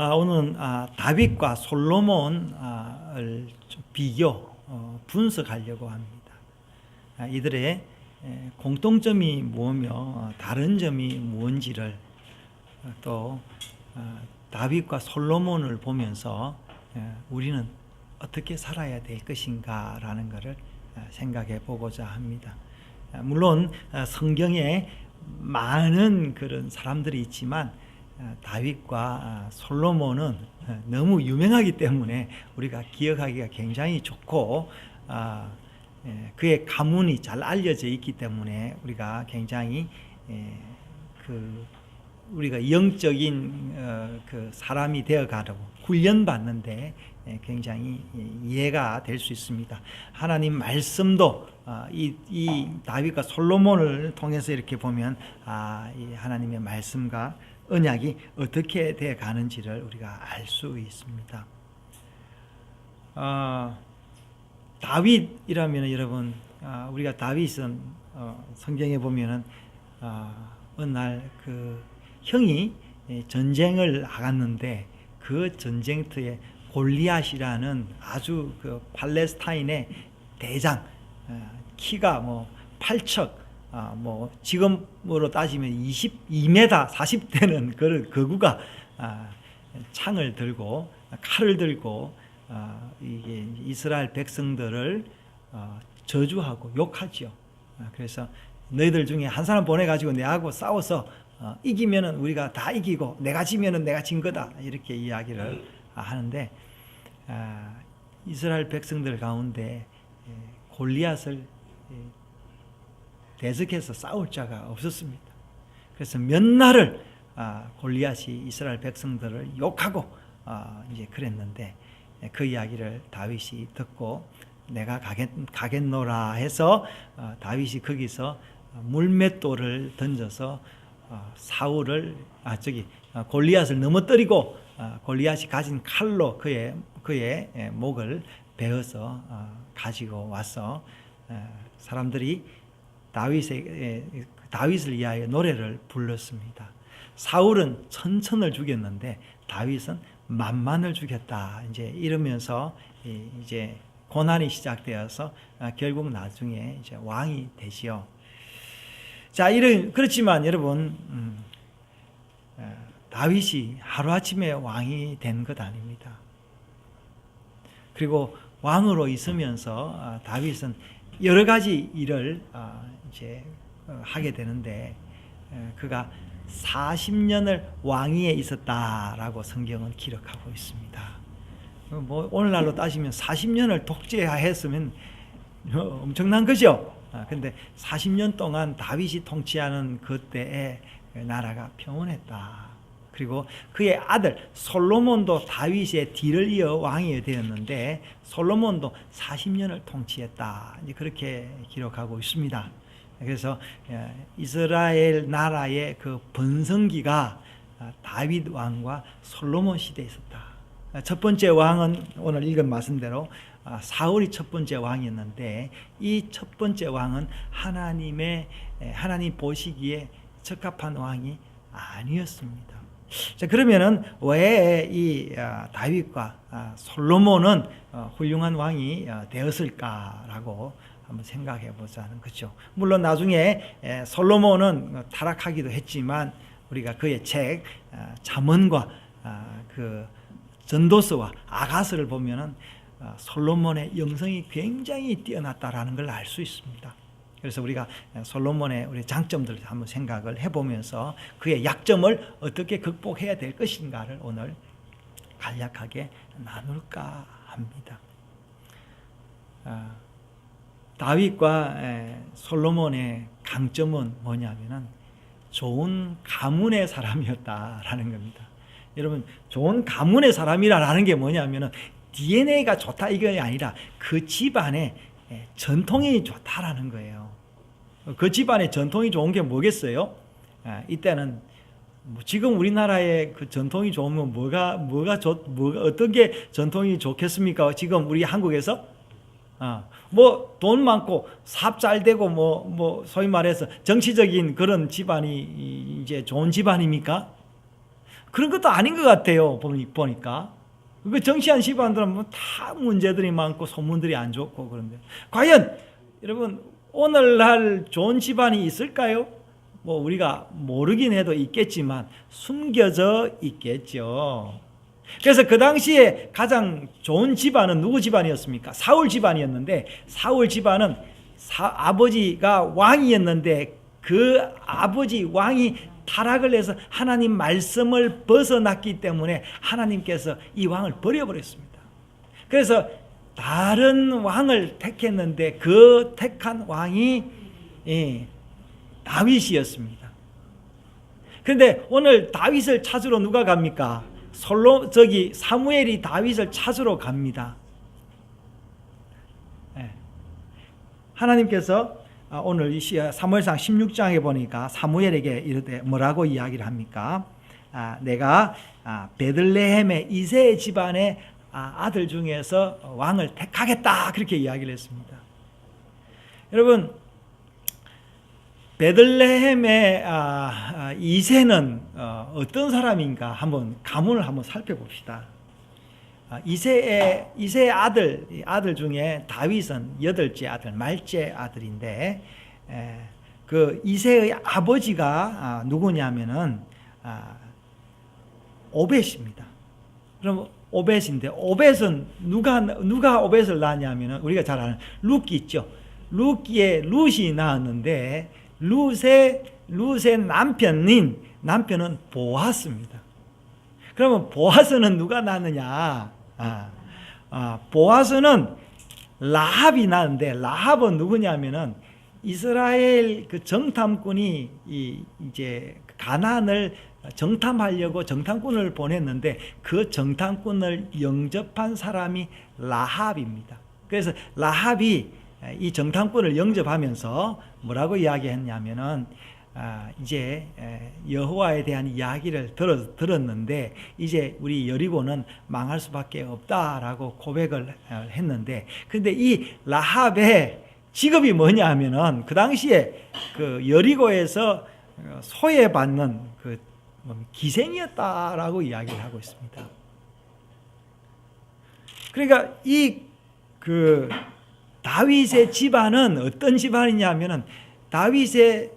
오늘은 다윗과 솔로몬을 좀 분석하려고 합니다. 이들의 공통점이 무엇이며 다른 점이 무엇인지를 또 다윗과 솔로몬을 보면서 우리는 어떻게 살아야 될 것인가라는 것을 생각해 보고자 합니다. 물론 성경에 많은 그런 사람들이 있지만 다윗과 솔로몬은 너무 유명하기 때문에 우리가 기억하기가 굉장히 좋고 그의 가문이 잘 알려져 있기 때문에 우리가 굉장히 우리가 영적인 그 사람이 되어가려고 훈련받는데 굉장히 이해가 될 수 있습니다. 하나님 말씀도 이 다윗과 솔로몬을 통해서 이렇게 보면 이 하나님의 말씀과 언약이 어떻게 되어 가는지를 우리가 알 수 있습니다. 다윗이라면 여러분 우리가 다윗은 성경에 보면은 어느 날 그 형이 전쟁을 나갔는데 그 전쟁터에 골리앗이라는 아주 그 팔레스타인의 대장, 키가 뭐 8척, 뭐 지금으로 따지면 22m 40대는 그 거구가 창을 들고 칼을 들고 이게 이스라엘 백성들을 저주하고 욕하지요. 그래서 너희들 중에 한 사람 보내가지고 내하고 싸워서 이기면은 우리가 다 이기고 내가 지면은 내가 진 거다 이렇게 이야기를 하는데 이스라엘 백성들 가운데 골리앗을 대적해서 싸울 자가 없었습니다. 그래서 몇 날을 골리앗이 이스라엘 백성들을 욕하고 이제 그랬는데 그 이야기를 다윗이 듣고 내가 가겠노라 해서 다윗이 거기서 물맷돌을 던져서 사울을 골리앗을 넘어뜨리고 골리앗이 가진 칼로 그의 목을 베어서 가지고 와서 사람들이 다윗을 위하여 노래를 불렀습니다. 사울은 천천을 죽였는데 다윗은 만만을 죽였다. 이제 이러면서 이제 고난이 시작되어서 결국 나중에 이제 왕이 되지요. 자, 그렇지만 여러분 다윗이 하루아침에 왕이 된 것 아닙니다. 그리고 왕으로 있으면서 다윗은 여러 가지 일을 이제 하게 되는데 그가 40년을 왕위에 있었다라고 성경은 기록하고 있습니다. 뭐 오늘날로 따지면 40년을 독재했으면 엄청난 거죠. 근데 40년 동안 다윗이 통치하는 그때에 나라가 평온했다. 그리고 그의 아들 솔로몬도 다윗의 뒤를 이어 왕이 되었는데 솔로몬도 40년을 통치했다. 이제 그렇게 기록하고 있습니다. 그래서 이스라엘 나라의 그 번성기가 다윗 왕과 솔로몬 시대에 있었다. 첫 번째 왕은 오늘 읽은 말씀대로 사울이 첫 번째 왕이었는데 이 첫 번째 왕은 하나님 보시기에 적합한 왕이 아니었습니다. 자, 그러면은 왜 이 다윗과 솔로몬은 훌륭한 왕이 되었을까라고 한번 생각해 보자는 거죠. 물론 나중에 솔로몬은 타락하기도 했지만 우리가 그의 책 잠언과 그 전도서와 아가서를 보면은 솔로몬의 영성이 굉장히 뛰어났다라는 걸 알 수 있습니다. 그래서 우리가 솔로몬의 우리 장점들을 한번 생각을 해보면서 그의 약점을 어떻게 극복해야 될 것인가를 오늘 간략하게 나눌까 합니다. 다윗과 솔로몬의 강점은 뭐냐면은 좋은 가문의 사람이었다라는 겁니다. 여러분, 좋은 가문의 사람이라는 게 뭐냐면은 DNA가 좋다 이게 아니라 그 집안의 전통이 좋다라는 거예요. 그 집안의 전통이 좋은 게 뭐겠어요? 이때는 지금 우리나라의 그 전통이 좋으면 뭐가 어떤 게 전통이 좋겠습니까? 지금 우리 한국에서 뭐 돈 많고 사업 잘 되고 뭐 소위 말해서 정치적인 그런 집안이 이제 좋은 집안입니까? 그런 것도 아닌 것 같아요. 보니까. 그 정치한 집안들은 뭐 다 문제들이 많고 소문들이 안 좋고 그런데 과연 여러분 오늘날 좋은 집안이 있을까요? 뭐 우리가 모르긴 해도 있겠지만 숨겨져 있겠죠. 그래서 그 당시에 가장 좋은 집안은 누구 집안이었습니까? 사울 집안이었는데 사울 집안은 아버지가 왕이었는데 그 아버지 왕이 타락을 해서 하나님 말씀을 벗어났기 때문에 하나님께서 이 왕을 버려버렸습니다. 그래서 다른 왕을 택했는데 그 택한 왕이 다윗이었습니다. 그런데 오늘 다윗을 찾으러 누가 갑니까? 사무엘이 다윗을 찾으러 갑니다. 하나님께서 오늘 사무엘상 16장에 보니까 사무엘에게 이르되 뭐라고 이야기를 합니까? 내가 베들레헴의 이새 집안의 아들 중에서 왕을 택하겠다 그렇게 이야기를 했습니다. 여러분 베들레헴의 이새는 어떤 사람인가 한번 가문을 한번 살펴봅시다. 이새의 아들 중에 다윗은 8째 아들, 말째 아들인데 그 이새의 아버지가 누구냐면은 오벳입니다. 그럼 오벳인데 오벳은 누가 오벳을 낳았냐면은 우리가 잘 아는 룻기 있죠. 룻이 낳았는데 룻의 남편은 보아스입니다. 그러면 보아스는 누가 낳느냐? 보아스는 라합이 낳는데 라합은 누구냐면은 이스라엘 그 정탐꾼이 이제 가나안을 정탐하려고 정탐꾼을 보냈는데 그 정탐꾼을 영접한 사람이 라합입니다. 그래서 라합이 이 정탐꾼을 영접하면서 뭐라고 이야기했냐면은 이제 여호와에 대한 이야기를 들었는데 이제 우리 여리고는 망할 수밖에 없다라고 고백을 했는데 근데 이 라합의 직업이 뭐냐 하면은 그 당시에 그 여리고에서 소외받는 그 기생이었다라고 이야기를 하고 있습니다. 그러니까 이 그 다윗의 집안은 어떤 집안이냐면은 다윗의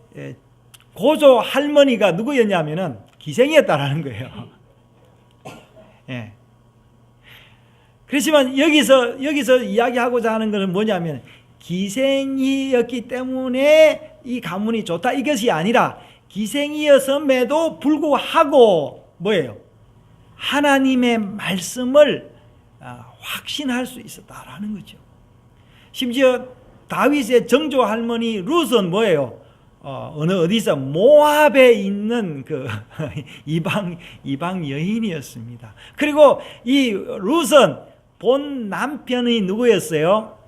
고조 할머니가 누구였냐면은 기생이었다라는 거예요. 예. 그렇지만 여기서 이야기하고자 하는 것은 뭐냐면 기생이었기 때문에 이 가문이 좋다 이것이 아니라 기생이었음에도 불구하고 뭐예요? 하나님의 말씀을 확신할 수 있었다라는 거죠. 심지어 다윗의 정조 할머니 룻은 뭐예요? 어디서 모압에 있는 그 이방 여인이었습니다. 그리고 이 룻은 본 남편이 누구였어요?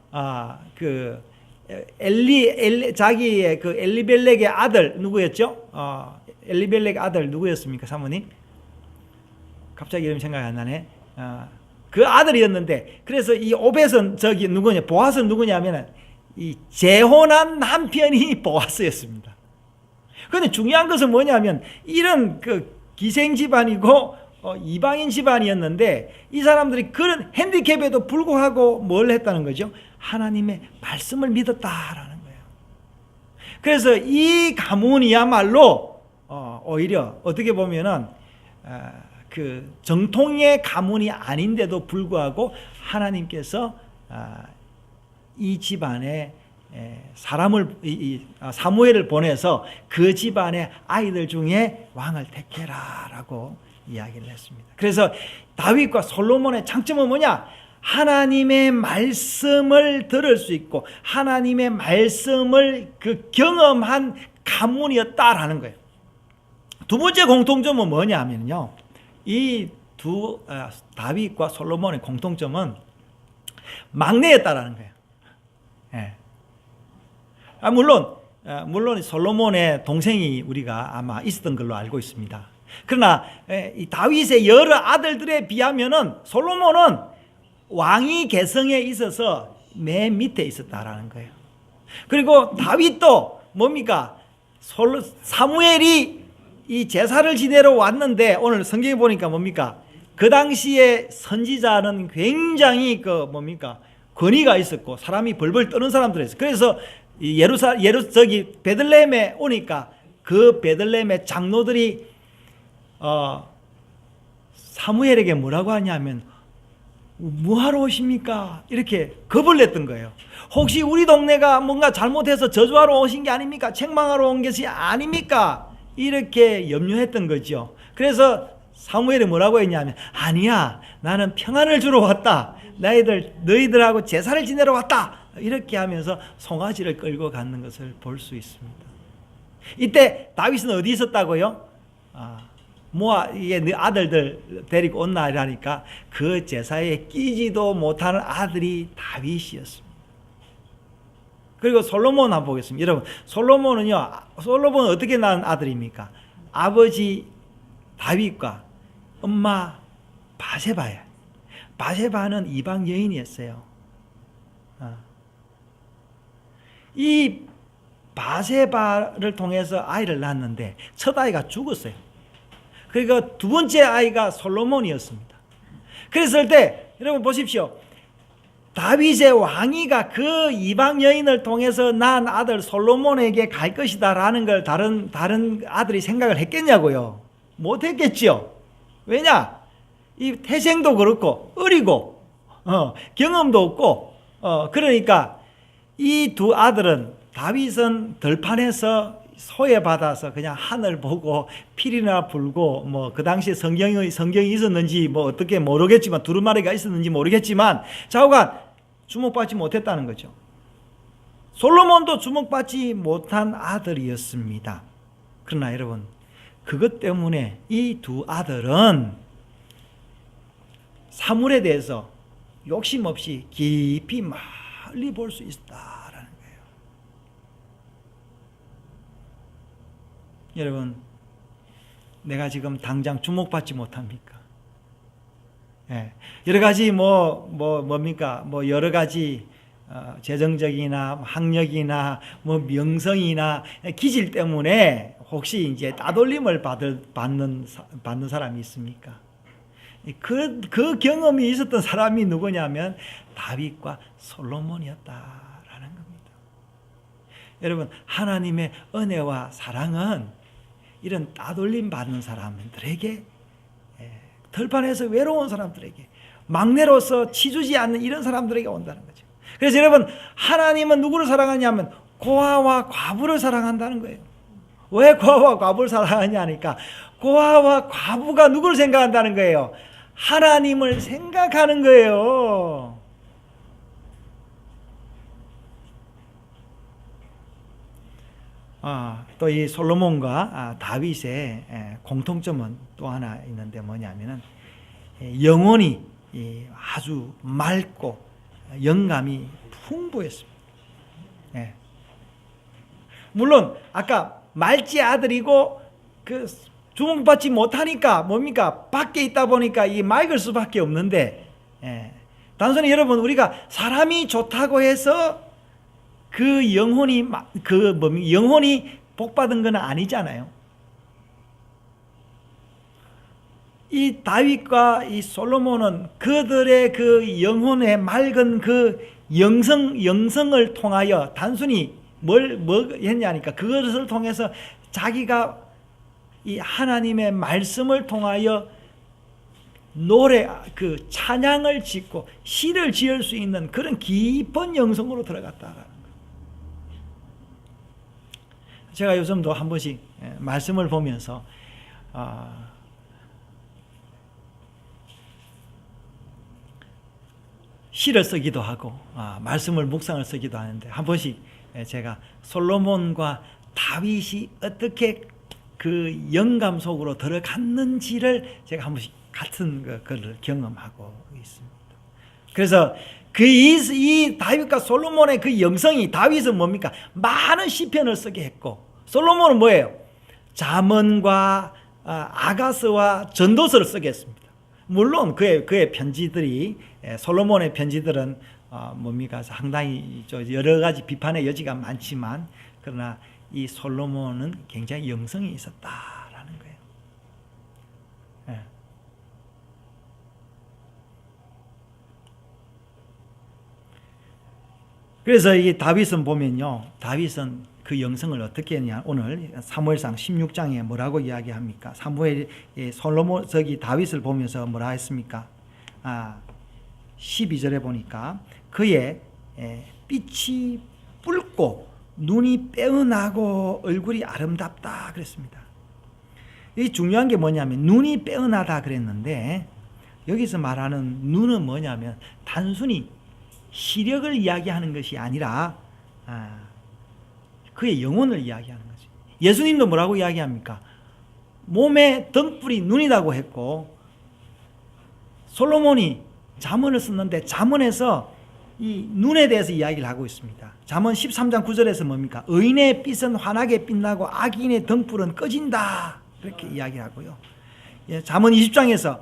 자기의 그 엘리벨렉의 아들 누구였죠? 엘리벨렉 아들 누구였습니까, 사모님? 갑자기 이름 생각이 안 나네. 그 아들이었는데 그래서 이 오벳은 누구냐? 보아스는 누구냐면은 이 재혼한 남편이 보아스였습니다. 그런데 중요한 것은 뭐냐면 이런 그 기생 집안이고 이방인 집안이었는데 이 사람들이 그런 핸디캡에도 불구하고 뭘 했다는 거죠? 하나님의 말씀을 믿었다라는 거예요. 그래서 이 가문이야말로 오히려 어떻게 보면은 그 정통의 가문이 아닌데도 불구하고 하나님께서 이 집안에 사무엘을 보내서 그 집안의 아이들 중에 왕을 택해라라고 이야기를 했습니다. 그래서 다윗과 솔로몬의 장점은 뭐냐? 하나님의 말씀을 들을 수 있고 하나님의 말씀을 그 경험한 가문이었다라는 거예요. 두 번째 공통점은 뭐냐면요, 이 다윗과 솔로몬의 공통점은 막내였다라는 거예요. 예. 물론 솔로몬의 동생이 우리가 아마 있었던 걸로 알고 있습니다. 그러나 이 다윗의 여러 아들들에 비하면은 솔로몬은 왕위 계승에 있어서 맨 밑에 있었다라는 거예요. 그리고 다윗도 뭡니까? 사무엘이 이 제사를 지내러 왔는데 오늘 성경에 보니까 뭡니까? 그 당시에 선지자는 굉장히 권위가 있었고 사람이 벌벌 떠는 사람들이었어요. 그래서 베들레헴에 오니까 그 베들레헴의 장로들이 사무엘에게 뭐라고 하냐면 뭐하러 오십니까? 이렇게 겁을 냈던 거예요. 혹시 우리 동네가 뭔가 잘못해서 저주하러 오신 게 아닙니까? 책망하러 온 것이 아닙니까? 이렇게 염려했던 거죠. 그래서 사무엘이 뭐라고 했냐면 아니야, 나는 평안을 주러 왔다. 너희들하고 제사를 지내러 왔다. 이렇게 하면서 송아지를 끌고 가는 것을 볼 수 있습니다. 이때 다윗은 어디 있었다고요? 이게 네 아들들 데리고 온나 이라니까 그 제사에 끼지도 못하는 아들이 다윗이었습니다. 그리고 솔로몬 한번 보겠습니다. 여러분, 솔로몬은 어떻게 낳은 아들입니까? 아버지 다윗과 엄마 바세바예요. 바세바는 이방 여인이었어요. 이 바세바를 통해서 아이를 낳았는데 첫 아이가 죽었어요. 그러니까 두 번째 아이가 솔로몬이었습니다. 그랬을 때 여러분 보십시오. 다윗의 왕위가 그 이방 여인을 통해서 낳은 아들 솔로몬에게 갈 것이다라는 걸 다른 아들이 생각을 했겠냐고요? 못했겠지요. 왜냐? 이 태생도 그렇고 어리고 경험도 없고 그러니까 이 두 아들은 다윗은 들판에서 소외받아서 그냥 하늘 보고 필이나 불고 그 당시에 성경이 있었는지 어떻게 모르겠지만 두루마리가 있었는지 모르겠지만 좌우간 주목받지 못했다는 거죠. 솔로몬도 주목받지 못한 아들이었습니다. 그러나 여러분, 그것 때문에 이 두 아들은 사물에 대해서 욕심 없이 깊이 멀리 볼 수 있다라는 거예요. 여러분, 내가 지금 당장 주목받지 못합니까? 예. 여러 가지 여러 가지 재정적이나 학력이나 명성이나 기질 때문에 혹시 이제 따돌림을 받는 사람이 있습니까? 그 경험이 있었던 사람이 누구냐면 다윗과 솔로몬이었다라는 겁니다. 여러분, 하나님의 은혜와 사랑은 이런 따돌림 받는 사람들에게, 들판에서 외로운 사람들에게, 막내로서 치주지 않는 이런 사람들에게 온다는 거죠. 그래서 여러분, 하나님은 누구를 사랑하냐면 고아와 과부를 사랑한다는 거예요. 왜 고아와 과부를 사랑하냐 하니까 고아와 과부가 누구를 생각한다는 거예요? 하나님을 생각하는 거예요. 또 이 솔로몬과 다윗의 공통점은 또 하나 있는데 뭐냐면은 영혼이 아주 맑고 영감이 풍부했습니다. 물론 아까 말지 아들이고 그 주목받지 못하니까 뭡니까? 밖에 있다 보니까 이 맑을 수밖에 없는데, 단순히 여러분, 우리가 사람이 좋다고 해서 그 영혼이 복받은 건 아니잖아요. 이 다윗과 이 솔로몬은 그들의 그 영혼의 맑은 그 영성을 통하여 단순히 뭘 했냐니까 그것을 통해서 자기가 이 하나님의 말씀을 통하여 그 찬양을 짓고 시를 지을 수 있는 그런 깊은 영성으로 들어갔다라는 거예요. 제가 요즘도 한 번씩 말씀을 보면서 시를 쓰기도 하고 말씀을 묵상을 쓰기도 하는데 한 번씩 제가 솔로몬과 다윗이 어떻게 그 영감 속으로 들어갔는지를 제가 한 번씩 같은 그걸 경험하고 있습니다. 그래서 이 다윗과 솔로몬의 그 영성이, 다윗은 뭡니까? 많은 시편을 쓰게 했고, 솔로몬은 뭐예요? 잠언과 아가서와 전도서를 쓰게 했습니다. 물론 그의 편지들이, 솔로몬의 편지들은 뭡니까? 상당히 여러 가지 비판의 여지가 많지만, 그러나 이 솔로몬은 굉장히 영성이 있었다라는 거예요. 그래서 이 다윗은 보면요, 다윗은 그 영성을 어떻게 했냐. 오늘 사무엘상 16장에 뭐라고 이야기합니까? 사무엘 솔로몬 저기 다윗을 보면서 뭐라 했습니까? 12절에 보니까 그의 빛이 붉고 눈이 빼어나고 얼굴이 아름답다 그랬습니다. 이 중요한 게 뭐냐면 눈이 빼어나다 그랬는데 여기서 말하는 눈은 뭐냐면 단순히 시력을 이야기하는 것이 아니라 그의 영혼을 이야기하는 거죠. 예수님도 뭐라고 이야기합니까? 몸에 등불이 눈이라고 했고 솔로몬이 잠언을 썼는데 잠언에서 이 눈에 대해서 이야기를 하고 있습니다. 잠언 13장 9절에서 뭡니까? 의인의 빛은 환하게 빛나고 악인의 등불은 꺼진다 이렇게 이야기하고요. 잠언 20장에서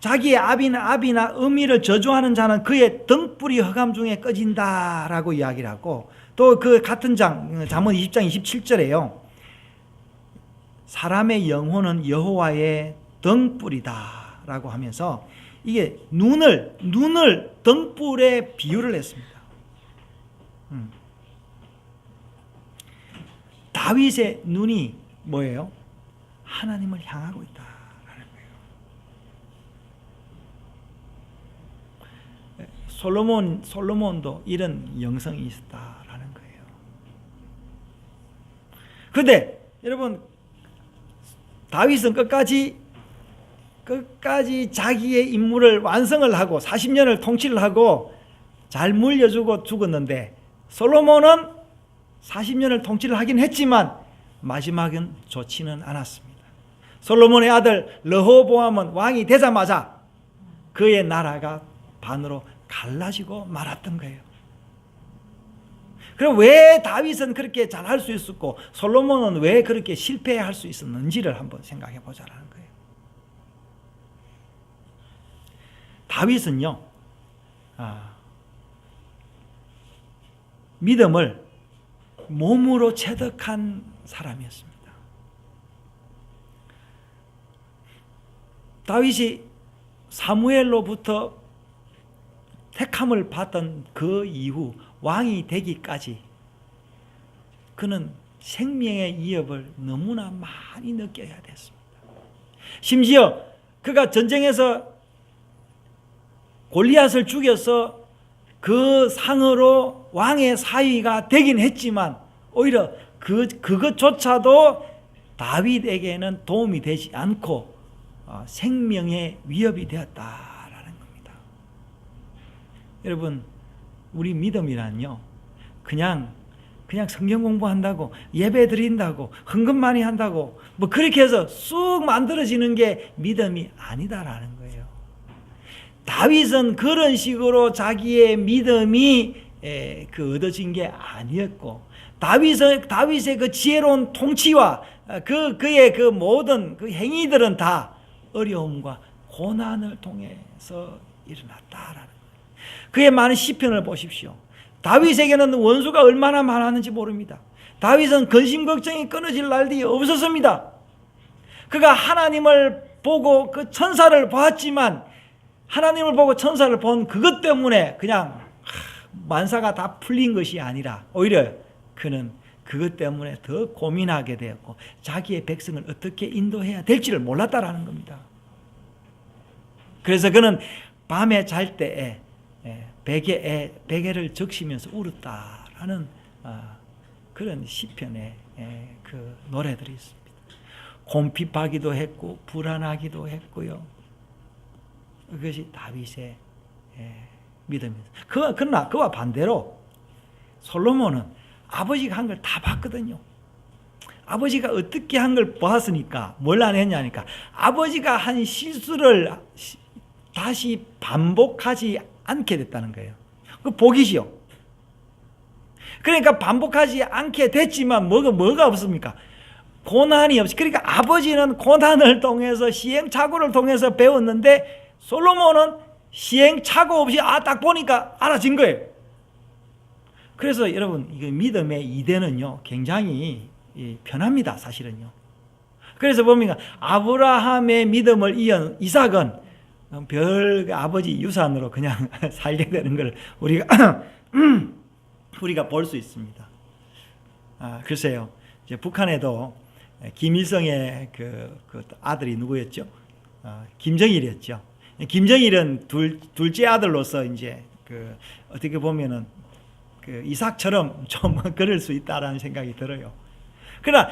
자기의 아비나 어미를 저주하는 자는 그의 등불이 흑암 중에 꺼진다라고 이야기를 하고 또 그 같은 장 잠언 20장 27절에요. 사람의 영혼은 여호와의 등불이다라고 하면서 이게 눈을 등불에 비유를 했습니다. 다윗의 눈이 뭐예요? 하나님을 향하고 있다라는 거예요. 솔로몬도 이런 영성이 있었다라는 거예요. 그런데 여러분 다윗은 끝까지 자기의 임무를 완성을 하고 40년을 통치를 하고 잘 물려주고 죽었는데 솔로몬은 40년을 통치를 하긴 했지만 마지막은 좋지는 않았습니다. 솔로몬의 아들 르호보암은 왕이 되자마자 그의 나라가 반으로 갈라지고 말았던 거예요. 그럼 왜 다윗은 그렇게 잘할 수 있었고 솔로몬은 왜 그렇게 실패할 수 있었는지를 한번 생각해 보자라는 거예요. 다윗은요, 믿음을 몸으로 체득한 사람이었습니다. 다윗이 사무엘로부터 택함을 받던 그 이후 왕이 되기까지 그는 생명의 위협을 너무나 많이 느껴야 됐습니다. 심지어 그가 전쟁에서 골리앗을 죽여서 그 상으로 왕의 사위가 되긴 했지만 오히려 그것조차도 다윗에게는 도움이 되지 않고 생명의 위협이 되었다라는 겁니다. 여러분, 우리 믿음이란요, 그냥 성경 공부한다고 예배 드린다고 헌금 많이 한다고 뭐 그렇게 해서 쑥 만들어지는 게 믿음이 아니다라는 거예요. 다윗은 그런 식으로 자기의 믿음이 얻어진 게 아니었고 다윗의 그 지혜로운 통치와 그의 그 모든 그 행위들은 다 어려움과 고난을 통해서 일어났다라는 거예요. 그의 많은 시편을 보십시오. 다윗에게는 원수가 얼마나 많았는지 모릅니다. 다윗은 근심 걱정이 끊어질 날이 없었습니다. 그가 하나님을 보고 그 천사를 보았지만 하나님을 보고 천사를 본 그것 때문에 그냥 만사가 다 풀린 것이 아니라 오히려 그는 그것 때문에 더 고민하게 되었고 자기의 백성을 어떻게 인도해야 될지를 몰랐다라는 겁니다. 그래서 그는 밤에 잘 때에 베개를 적시면서 울었다라는 그런 시편의 그 노래들이 있습니다. 곰핍하기도 했고 불안하기도 했고요. 그것이 다윗의 믿음입니다. 그러나 그와 반대로 솔로몬은 아버지가 한 걸 다 봤거든요. 아버지가 어떻게 한 걸 보았으니까 뭘 안 했냐니까 아버지가 한 실수를 다시 반복하지 않게 됐다는 거예요. 그 복이시요. 그러니까 반복하지 않게 됐지만 뭐가 없습니까? 고난이 없이. 그러니까 아버지는 고난을 통해서 시행착오를 통해서 배웠는데 솔로몬은 시행착오 없이 딱 보니까 알아진 거예요. 그래서 여러분 이거 믿음의 이대는요 굉장히 편합니다. 사실은요. 그래서 뭡니까? 아브라함의 믿음을 이은 이삭은 별 아버지 유산으로 그냥 살게 되는 걸 우리가 우리가 볼 수 있습니다. 글쎄요, 이제 북한에도 김일성의 그 아들이 누구였죠? 김정일이었죠. 김정일은 둘째 아들로서 이제 어떻게 보면은 이삭처럼 좀 그럴 수 있다라는 생각이 들어요. 그러나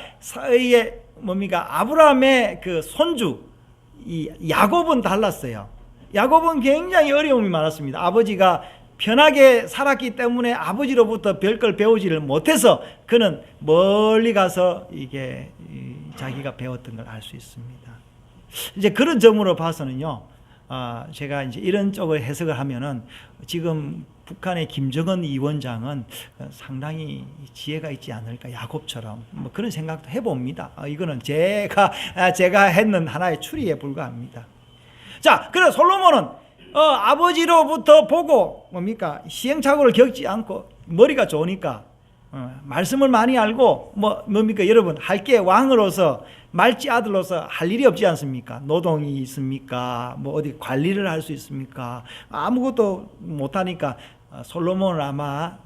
이게 뭡니까? 아브라함의 손주 이 야곱은 달랐어요. 야곱은 굉장히 어려움이 많았습니다. 아버지가 편하게 살았기 때문에 아버지로부터 별걸 배우지를 못해서 그는 멀리 가서 이게 자기가 배웠던 걸 알 수 있습니다. 이제 그런 점으로 봐서는요, 제가 이제 이런 쪽을 해석을 하면은 지금 북한의 김정은 위원장은 상당히 지혜가 있지 않을까, 야곱처럼 뭐 그런 생각도 해봅니다. 이거는 제가 했는 하나의 추리에 불과합니다. 자, 그래서 솔로몬은 아버지로부터 보고 뭡니까? 시행착오를 겪지 않고 머리가 좋으니까 말씀을 많이 알고 뭡니까? 여러분, 할게 왕으로서 말지 아들로서 할 일이 없지 않습니까? 노동이 있습니까? 어디 관리를 할 수 있습니까? 아무것도 못하니까 솔로몬은 아마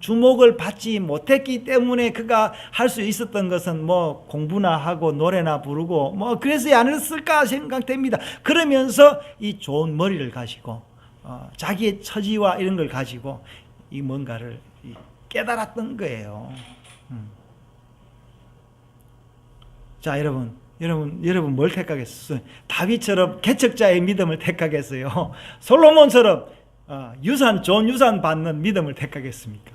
주목을 받지 못했기 때문에 그가 할 수 있었던 것은 공부나 하고 노래나 부르고 그래서야 아니었을까 생각됩니다. 그러면서 이 좋은 머리를 가지고 자기의 처지와 이런 걸 가지고 이 뭔가를 깨달았던 거예요. 자, 여러분 뭘 택하겠어요? 다윗처럼 개척자의 믿음을 택하겠어요? 솔로몬처럼 좋은 유산 받는 믿음을 택하겠습니까?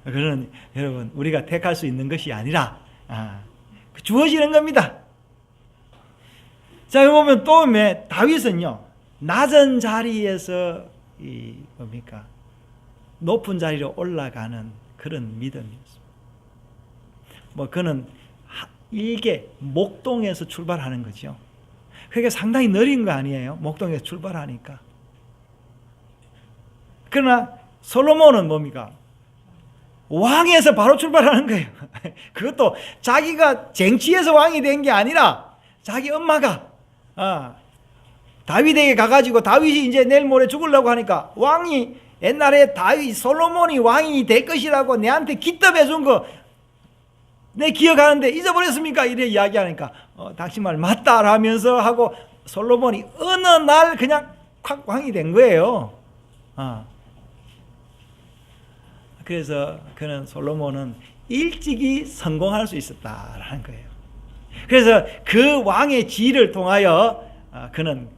그런 여러분, 우리가 택할 수 있는 것이 아니라 주어지는 겁니다. 자, 보면 또 다윗은요, 낮은 자리에서 높은 자리로 올라가는 그런 믿음이었습니다. 그는 일개 목동에서 출발하는 거죠. 그게 상당히 느린 거 아니에요? 목동에서 출발하니까. 그러나 솔로몬은 뭡니까? 왕에서 바로 출발하는 거예요. 그것도 자기가 쟁취해서 왕이 된 게 아니라 자기 엄마가 다윗에게 가가지고 다윗이 이제 내일 모레 죽으려고 하니까 왕이 옛날에 솔로몬이 왕이 될 것이라고 내한테 기떡해 준 거 내 기억하는데 잊어버렸습니까? 이래 이야기하니까 당신 말 맞다 라면서 하고 솔로몬이 어느 날 그냥 확 왕이 된 거예요. 그래서 솔로몬은 일찍이 성공할 수 있었다라는 거예요. 그래서 그 왕의 지위를 통하여 그는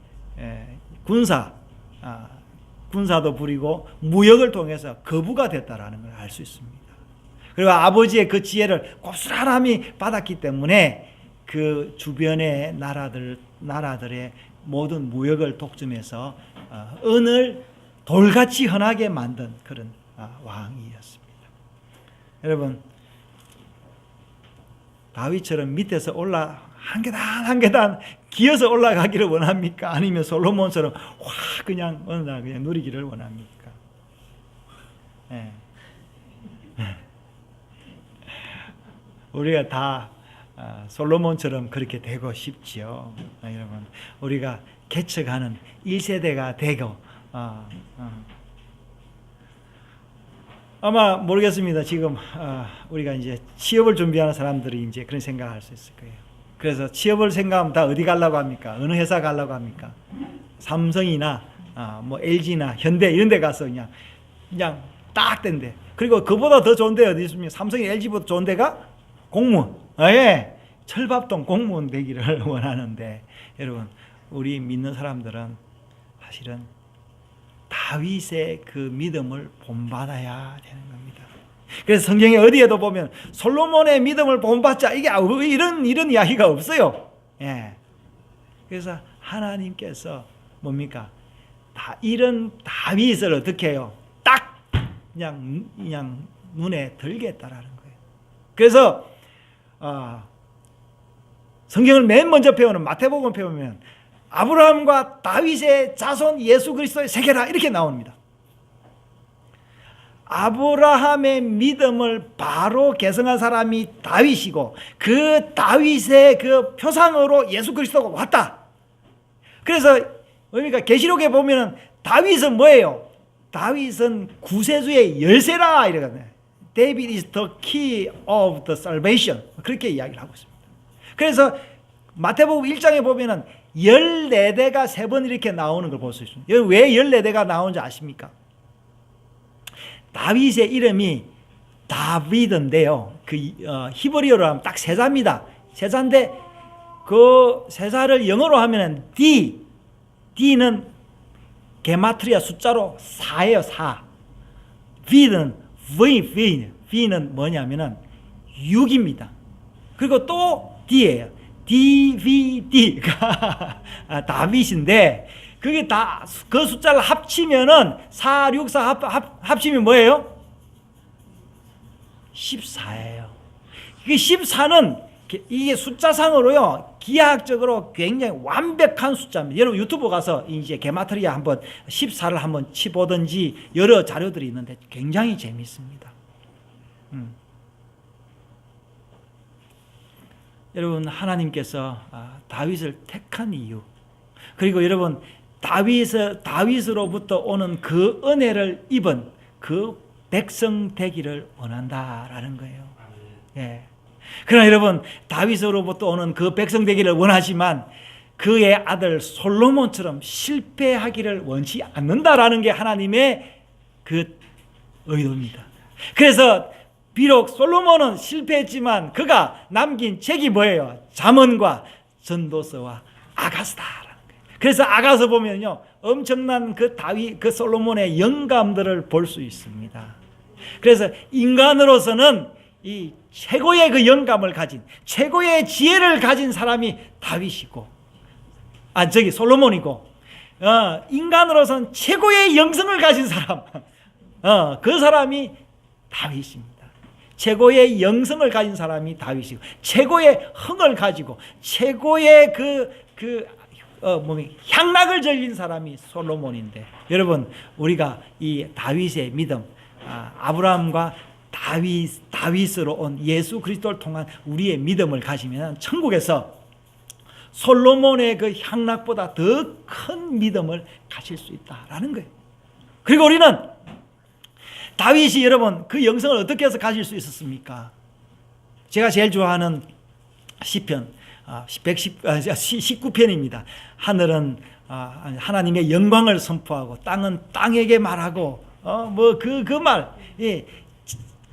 군사도 부리고 무역을 통해서 거부가 됐다라는 걸 알 수 있습니다. 그리고 아버지의 그 지혜를 고스란히 받았기 때문에 그 주변의 나라들의 모든 무역을 독점해서 은을 돌같이 흔하게 만든 그런 왕이었습니다. 여러분, 다윗처럼 밑에서 한 계단 한 계단 기어서 올라가기를 원합니까? 아니면 솔로몬처럼 확 그냥 어느 날 그냥 누리기를 원합니까? 네. 우리가 다 솔로몬처럼 그렇게 되고 싶지요. 여러분, 우리가 개척하는 1세대가 되고 아마 모르겠습니다. 지금 우리가 이제 취업을 준비하는 사람들이 이제 그런 생각을 할 수 있을 거예요. 그래서 취업을 생각하면 다 어디 가려고 합니까? 어느 회사 가려고 합니까? 삼성이나 LG나 현대 이런 데 가서 그냥 딱 된대. 그리고 그보다 더 좋은 데 어디 있습니까? 삼성이 LG보다 좋은 데가 공무원. 철밥동 공무원 되기를 원하는데, 여러분, 우리 믿는 사람들은 사실은 다윗의 그 믿음을 본받아야 되는 겁니다. 그래서 성경에 어디에도 보면 솔로몬의 믿음을 본받자, 이게 이런 이야기가 없어요. 그래서 하나님께서 뭡니까? 이런 다윗을 어떻게 해요? 딱 그냥 눈에 들겠다라는 거예요. 그래서 성경을 맨 먼저 배우는 마태복음 배우면 아브라함과 다윗의 자손 예수 그리스도의 세계라 이렇게 나옵니다. 아브라함의 믿음을 바로 계승한 사람이 다윗이고 그 다윗의 그 표상으로 예수 그리스도가 왔다. 그래서 뭡니까? 계시록에 보면은 다윗은 뭐예요? 다윗은 구세주의 열쇠라 이러거든요. David is the key of the salvation. 그렇게 이야기를 하고 있습니다. 그래서 마태복음 1장에 보면은 14대가 3번 이렇게 나오는 걸 볼 수 있습니다. 왜 14대가 나오는지 아십니까? 다윗의 이름이 다비드인데요. 그 히브리어로 하면 딱 세자입니다. 세자인데 그 세자를 영어로 하면은 D는 게마트리아 숫자로 4예요. 4. V는 V는 뭐냐면은 6입니다. 그리고 또 D예요. DVD가 다윗인데 그게 다 그 숫자를 합치면은 4, 6, 4 합치면 뭐예요? 14예요. 이게 14는 이게 숫자상으로요 기하학적으로 굉장히 완벽한 숫자입니다. 여러분 유튜브 가서 이제 게마트리아 한번 14를 한번 치보든지 여러 자료들이 있는데 굉장히 재미있습니다. 여러분 하나님께서 다윗을 택한 이유, 그리고 여러분 다윗으로부터 오는 그 은혜를 입은 그 백성 되기를 원한다라는 거예요. 예. 그러나 여러분 다윗으로부터 오는 그 백성 되기를 원하지만 그의 아들 솔로몬처럼 실패하기를 원치 않는다라는 게 하나님의 그 의도입니다. 그래서 비록 솔로몬은 실패했지만 그가 남긴 책이 뭐예요? 잠언과 전도서와 아가서다라는 거예요. 그래서 아가서 보면요 엄청난 그 다윗 그 솔로몬의 영감들을 볼 수 있습니다. 그래서 인간으로서는 이 최고의 그 영감을 가진 최고의 지혜를 가진 사람이 다윗이고 솔로몬이고 인간으로서는 최고의 영성을 가진 사람 그 사람이 다윗입니다. 최고의 영성을 가진 사람이 다윗이고 최고의 흥을 가지고 최고의 향락을 즐긴 사람이 솔로몬인데 여러분 우리가 이 다윗의 믿음 아브라함과 다윗으로 온 예수 그리스도를 통한 우리의 믿음을 가지면 천국에서 솔로몬의 그 향락보다 더 큰 믿음을 가질 수 있다라는 거예요. 그리고 우리는 다윗이 여러분 그 영성을 어떻게 해서 가질 수 있었습니까? 제가 제일 좋아하는 시편 19편입니다. 하늘은 하나님의 영광을 선포하고 땅은 땅에게 말하고 그 말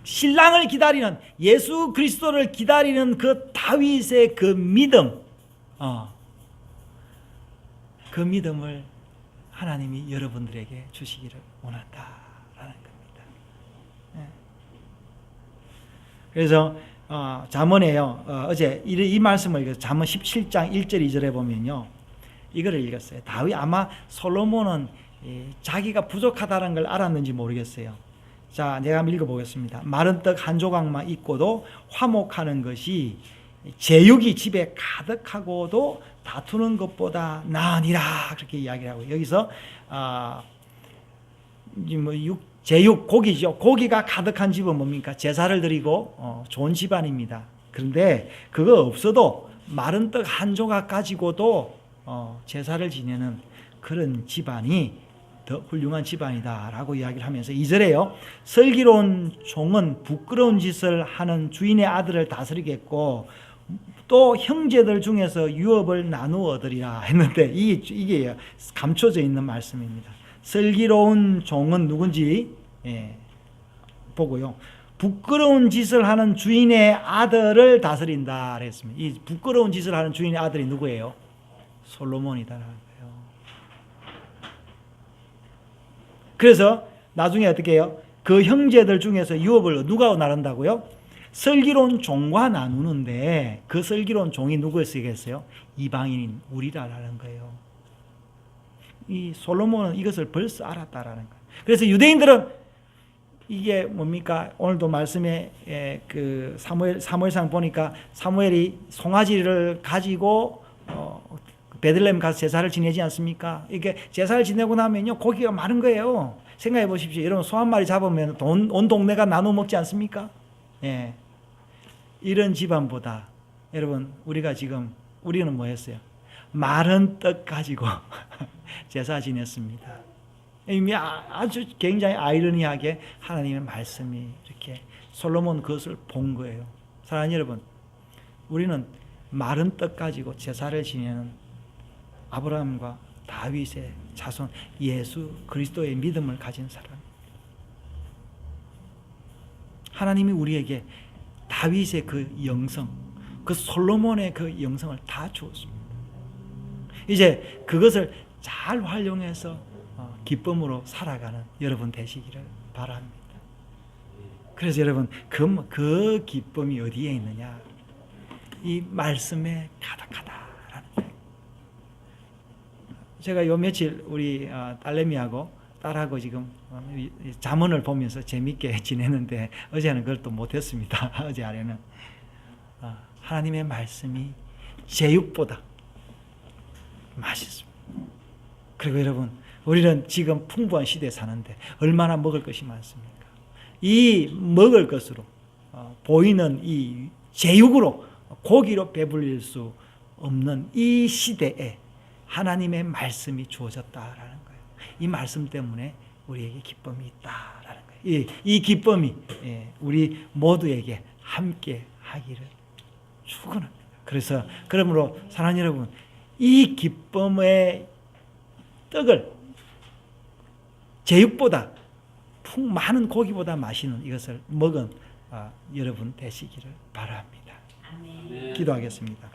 신랑을 기다리는 예수 그리스도를 기다리는 그 다윗의 그 믿음 그 믿음을 하나님이 여러분들에게 주시기를 원한다라는 겁니다. 그래서 잠언에요 어제 이 말씀을 읽어서 잠언 17장 1절 2절에 보면요 이거를 읽었어요. 다윗 아마 솔로몬은 자기가 부족하다는 걸 알았는지 모르겠어요. 자, 내가 한번 읽어보겠습니다. 마른 떡 한 조각만 있고도 화목하는 것이 제육이 집에 가득하고도 다투는 것보다 나으니라 그렇게 이야기를 하고 여기서 제육 고기죠. 고기가 가득한 집은 뭡니까? 제사를 드리고 좋은 집안입니다. 그런데 그거 없어도 마른 떡 한 조각 가지고도 제사를 지내는 그런 집안이 더 훌륭한 집안이다라고 이야기를 하면서 2절에요. 슬기로운 종은 부끄러운 짓을 하는 주인의 아들을 다스리겠고 또 형제들 중에서 유업을 나누어 얻으리라 했는데 이게 감춰져 있는 말씀입니다. 슬기로운 종은 누군지 보고요. 부끄러운 짓을 하는 주인의 아들을 다스린다 했습니다. 이 부끄러운 짓을 하는 주인의 아들이 누구예요? 솔로몬이다라는 거예요. 그래서 나중에 어떻게 해요? 그 형제들 중에서 유업을 누가 나눈다고요? 슬기로운 종과 나누는데 그 슬기로운 종이 누구였겠어요? 이방인인 우리라는 거예요. 이 솔로몬은 이것을 벌써 알았다라는 거예요. 그래서 유대인들은 이게 뭡니까? 오늘도 말씀에 그 사무엘상 보니까 사무엘이 송아지를 가지고 베들레헴 가서 제사를 지내지 않습니까? 이게 제사를 지내고 나면요 고기가 많은 거예요. 생각해 보십시오. 여러분 소 한 마리 잡으면 온 동네가 나눠 먹지 않습니까? 예. 이런 집안보다 여러분 우리는 뭐 했어요? 마른 떡 가지고 제사 지냈습니다. 이미 아주 굉장히 아이러니하게 하나님의 말씀이 이렇게 솔로몬 그것을 본 거예요. 사랑하는 여러분, 우리는 마른 떡 가지고 제사를 지내는 아브라함과 다윗의 자손 예수 그리스도의 믿음을 가진 사람. 하나님이 우리에게 다윗의 그 영성, 그 솔로몬의 그 영성을 다 주었습니다. 이제 그것을 잘 활용해서 기쁨으로 살아가는 여러분 되시기를 바랍니다. 그래서 여러분 그 기쁨이 어디에 있느냐? 이 말씀에 가득하다라는 거예요. 제가 요 며칠 우리 딸내미하고 딸하고 지금 잠언을 보면서 재밌게 지내는데 어제는 그걸 또 못했습니다. 어제 아래는 하나님의 말씀이 제육보다 맛있습니다. 그리고 여러분, 우리는 지금 풍부한 시대에 사는데 얼마나 먹을 것이 많습니까? 이 먹을 것으로 보이는 이 제육으로 고기로 배불릴 수 없는 이 시대에 하나님의 말씀이 주어졌다라는 거예요. 이 말씀 때문에 우리에게 기쁨이 있다라는 거예요. 이 기쁨이 우리 모두에게 함께 하기를 축원합니다. 그래서 그러므로 사랑하는 여러분, 이 기쁨의 떡을 제육보다 많은 고기보다 맛있는 이것을 먹은 여러분 되시기를 바랍니다. 아멘. 기도하겠습니다.